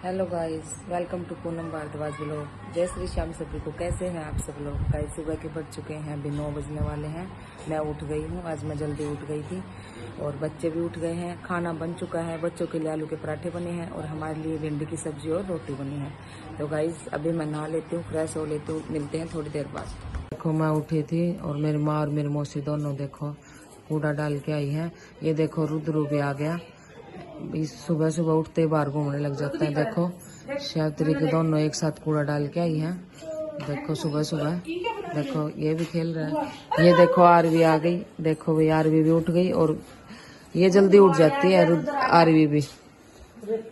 Hello guys, welcome to Poonam Bhardwaj blog. जय श्री श्याम सभी को। कैसे हैं आप सब लोग। गाइस सुबह के बढ़ चुके हैं, अभी 9 बजने वाले हैं। मैं उठ गई हूँ, आज मैं जल्दी उठ गई थी और बच्चे भी उठ गए हैं। खाना बन चुका है, बच्चों के लिए आलू के पराठे बने हैं और हमारे लिए भिंडी की सब्जी और रोटी बनी है। तो गाइस अभी मैं नहा लेती हूँ, फ्रेश हो लेती हूँ, मिलते हैं थोड़ी देर बाद। देखो मैं उठी थी और मेरी माँ और मेरी मौसी दोनों देखो कूड़ा डाल के आई है। ये देखो रुद्रू भी आ गया। इस सुबह सुबह उठते ही बाहर घूमने लग जाते हैं। देखो शायत्री के दोनों एक साथ कूड़ा डाल के आई हैं। देखो सुबह सुबह देखो ये भी खेल रहा है। ये देखो आरवी आ गई। देखो भाई आरवी भी उठ गई और ये जल्दी उठ जाती है आरवी भी।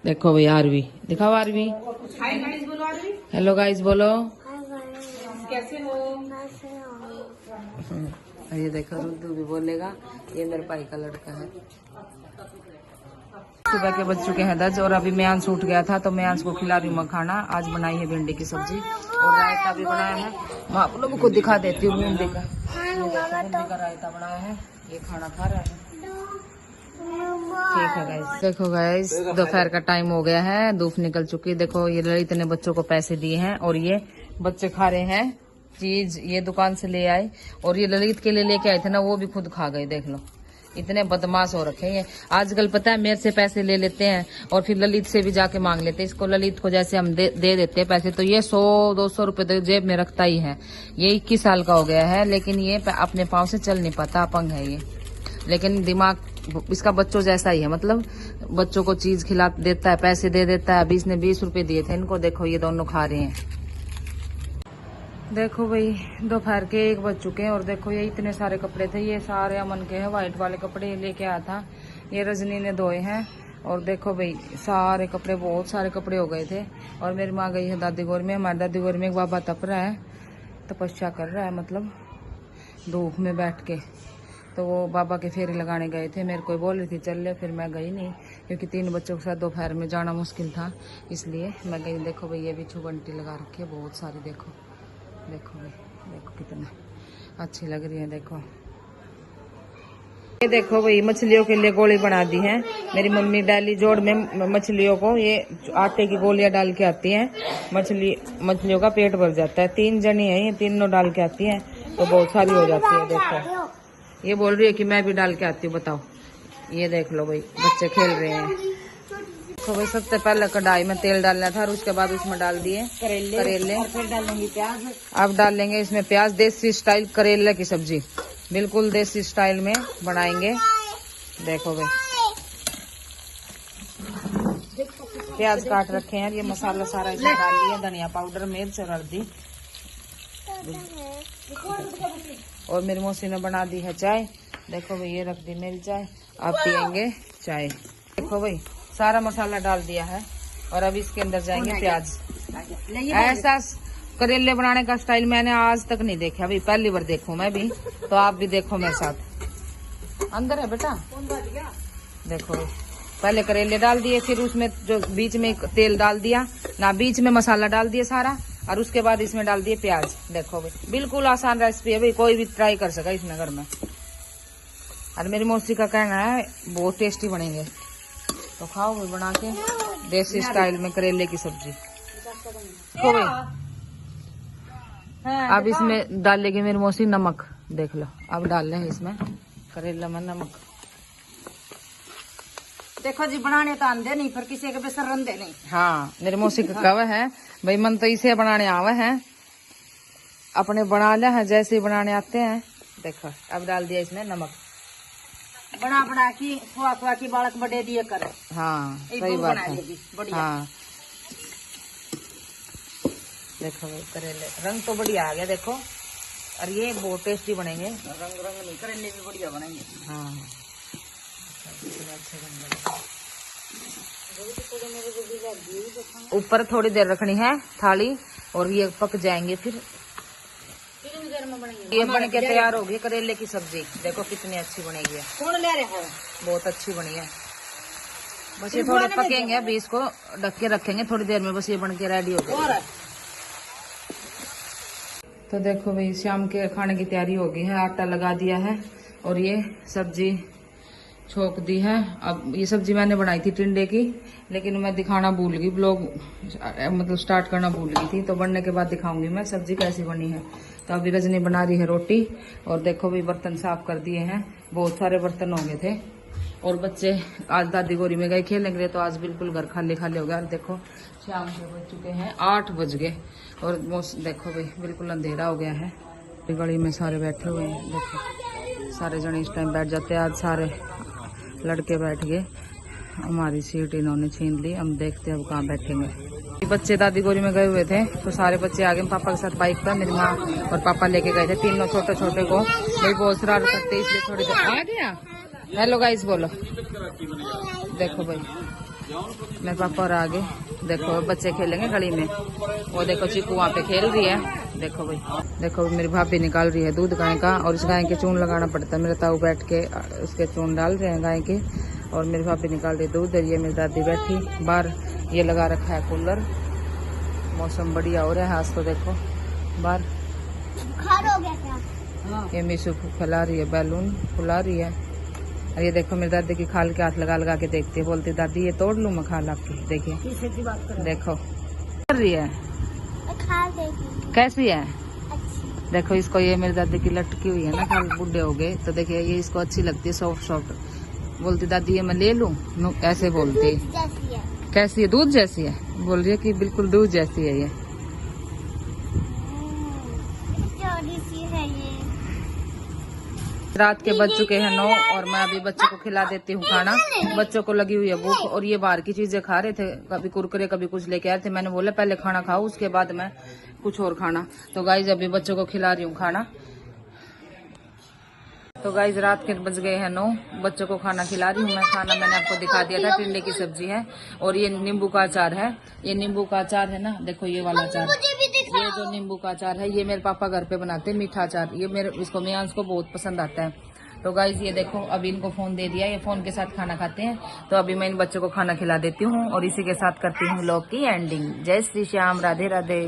देखो भाई आरवी, दिखाओ आरवी। हेलो गाइस बोलो। कैसे हो। ये देखो रुद्दू भी बोलेगा। ये मेरे भाई का लड़का है। सुबह के बज चुके हैं 10 और अभी मेयांश उठ गया था तो मेयांश को खिला रही हूँ खाना। आज बनाई है भिंडी की सब्जी और रायता भी बनाया है। मैं आप लोगों को दिखा देती हूँ भिंडी का। भिंडी का रायता बनाया है, ये खाना खा रहा है। ठीक है गाइस। देखो गाइस दोपहर का टाइम हो गया है, धूप निकल चुकी है। देखो ये ललित ने बच्चों को पैसे दिए हैं और ये बच्चे खा रहे हैं चीज। ये दुकान से ले आए और ये ललित के लिए लेके आए थे ना, वो भी खुद खा गए। देख लो इतने बदमाश हो रखे हैं आजकल। पता है मेरे से पैसे ले लेते हैं और फिर ललित से भी जाके मांग लेते हैं। इसको ललित को जैसे हम दे देते हैं पैसे तो ये 100-200 रुपए तो जेब में रखता ही है। ये 21 साल का हो गया है लेकिन ये अपने पाँव से चल नहीं पाता, अपंग है ये। लेकिन दिमाग इसका बच्चों जैसा ही है, मतलब बच्चों को चीज खिला देता है, पैसे दे देता है। अभी इसने 20 रुपए दिए थे इनको। देखो ये दोनों खा रहे हैं। देखो भाई दोपहर के 1 बज चुके हैं और देखो ये इतने सारे कपड़े थे, ये सारे अमन के हैं। व्हाइट वाले कपड़े लेके आया था, ये रजनी ने धोए हैं। और देखो भाई सारे कपड़े, बहुत सारे कपड़े हो गए थे। और मेरी माँ गई है दादी गोर में। हमारे दादी गोर में एक बाबा तप रहा है, तपस्या कर रहा है, मतलब धूप में बैठ के। तो वो बाबा के फेरे लगाने गए थे। मेरे को बोल रही थी चल ले, फिर मैं गई नहीं क्योंकि 3 बच्चों के साथ दोपहर में जाना मुश्किल था, इसलिए मैं गई। देखो भाई ये भी छुबंटी लगा रखी है बहुत सारी। देखो देखो भाई, देखो कितना अच्छी लग रही है। देखो ये देखो भाई मछलियों के लिए गोली बना दी है मेरी मम्मी। डाली जोड़ में मछलियों को ये आटे की गोलियां डाल के आती हैं। मछलियों का पेट भर जाता है। 3 जनी है, ये तीनों डाल के आती हैं तो बहुत सारी हो जाती है। देखो ये बोल रही है कि मैं भी डाल के आती हूँ, बताओ। ये देख लो भाई बच्चे खेल रहे हैं। तो भाई सबसे पहले कढ़ाई में तेल डालना था और उसके बाद उसमें डाल दिए करेले और फिर डालेंगे प्याज। अब डालेंगे इसमें प्याज। देसी स्टाइल करेले की सब्जी, बिल्कुल देसी स्टाइल में बनाएंगे। देखो भाई प्याज काट रखे हैं। ये मसाला सारा इसमें डाल दिया, धनिया पाउडर, मिर्च और हल्दी। और मेरी मौसी ने बना दी है चाय। देखो भाई ये रख दी मेरी चाय, आप पियेंगे चाय। देखो भाई सारा मसाला डाल दिया है और अब इसके अंदर जाएंगे प्याज। ऐसा करेले बनाने का स्टाइल मैंने आज तक नहीं देखा, अभी पहली बार देखूं मैं भी, तो आप भी देखो मेरे साथ। अंदर है बेटा। देखो पहले करेले डाल दिए, फिर उसमें जो बीच में तेल डाल दिया ना, बीच में मसाला डाल दिया सारा और उसके बाद इसमें डाल दिए प्याज। देखो भाई बिल्कुल आसान रेसिपी है भाई, कोई भी ट्राई कर सका इसमें घर में। और मेरी मौसी का कहना है बहुत टेस्टी बनेंगे, तो खाओ भाई बना के देसी स्टाइल में करेले की सब्जी। देखो भाई अब इसमें डालेगी मेरी मौसी नमक। देख लो अब डाल रहे हैं इसमें करेला में नमक। देखो जी बनाने तो आंदे नहीं पर किसी के बेसर रंधे नहीं। हाँ मेरी मौसी का कव है भाई, मन तो इसे बनाने आवे हैं, अपने बना ले हैं जैसे ही बनाने आते हैं। देखो अब डाल दिया इसमें नमक। बना की खुआ की बालक बड़े दिए करे। हाँ सही बात है। हाँ देखो भाई करेले रंग तो बढ़िया आ गया देखो, और ये बहुत टेस्टी बनेंगे। रंग नहीं, करेले भी बढ़िया बनेंगे। हाँ ऊपर थोड़ी देर रखनी है थाली और ये पक जाएंगे फिर कितनी देर में बनेंगे। ये बन के तैयार होगी करेले की सब्जी। देखो कितनी अच्छी बनेगी। कौन ले रहे हो। बहुत अच्छी बनी है। बस ये थोड़े पकेंगे, अभी इसको ढक के रखेंगे थोड़ी देर में, बस ये बन के रेडी हो गई। तो देखो भाई शाम के खाने की तैयारी हो गई है, आटा लगा दिया है और ये सब्जी छोक दी है। अब ये सब्जी मैंने बनाई थी टिंडे की, लेकिन मैं दिखाना भूल गई, ब्लॉग मतलब स्टार्ट करना भूल गई थी। तो बनने के बाद दिखाऊंगी मैं सब्जी कैसी बनी है। तो अभी रजनी बना रही है रोटी। और देखो भी बर्तन साफ कर दिए हैं, बहुत सारे बर्तन हो गए थे। और बच्चे आज दादी गोरी में गए खेलने के लिए, तो आज बिल्कुल घर खाली खाली हो गया। और देखो शाम के बज चुके हैं 8 बज गए। और देखो भाई बिल्कुल अंधेरा हो गया है। गली में सारे बैठे हुए हैं, देखो सारे जने इस टाइम बैठ जाते हैं। आज सारे लड़के बैठ गए, हमारी सीट इन्होंने छीन ली। हम देखते हैं अब कहाँ बैठेंगे। बच्चे दादी गोरी में गए हुए थे, तो सारे बच्चे आ गए पापा के साथ बाइक पर। मेरी माँ और पापा लेके गए थे, तीनों छोटे छोटे को। भाई बहुत शरारत करते, इसलिए थोड़ी देर आ गया। हेलो गाइस बोलो। देखो भाई मेरे पापा और आगे देखो बच्चे खेलेंगे गली में। वो देखो चीकू वहाँ पे खेल रही है। देखो भाई, देखो मेरी भाभी निकाल रही है दूध गाय का। और इस गाय के चून लगाना पड़ता है, मेरे ताऊ बैठ के उसके चून डाल रहे हैं गाय के। और मेरी भाभी निकाल रही है दूध। और ये मेरी दादी बैठी बाहर, ये लगा रखा है कूलर। मौसम बढ़िया हो रहा है आज तो। देखो बाहर हो गया क्या? ये मीशू फैला रही है, बैलून फुला रही है। और ये देखो मेरी दादी की खाल के हाथ लगा लगा के देखती है, बोलती दादी ये तोड़ लूं मैं खाल आपकी। देखिए देखो कर रही है, कैसी है। देखो इसको, ये मेरी दादी की लटकी हुई है ना, खाल बुढ़े हो गए तो देखिए ये इसको अच्छी लगती है, सॉफ्ट सॉफ्ट। बोलती दादी ये मैं ले लूं, ऐसे बोलती। कैसी है? दूध जैसी है। बोल रही है कि बिल्कुल दूध जैसी है ये। रात के बज चुके हैं 9 और मैं अभी बच्चों को खिला देती हूँ खाना। बच्चों को लगी हुई है भूख और ये बाहर की चीजें खा रहे थे, कभी कुरकुरे कभी कुछ लेके आए थे। मैंने बोला पहले खाना खाओ उसके बाद मैं कुछ और खाना। तो गाइज अभी बच्चों को खिला रही हूँ खाना। तो गाइज रात के बज गए हैं 9, बच्चों को खाना खिला रही हूँ मैं। खाना मैंने आपको दिखा दिया था, टिंडे की सब्जी है और ये नींबू का अचार है। ये नींबू का अचार है ना, देखो ये वाला अचार, ये जो नींबू का अचार है ये मेरे पापा घर पे बनाते हैं, मीठा अचार। ये मेरे इसको मियांस को बहुत पसंद आता है। तो गाइज ये देखो अभी इनको फोन दे दिया, ये फोन के साथ खाना खाते हैं। तो अभी मैं इन बच्चों को खाना खिला देती हूँ और इसी के साथ करती हूँ व्लॉग की एंडिंग। जय श्री श्याम, राधे राधे।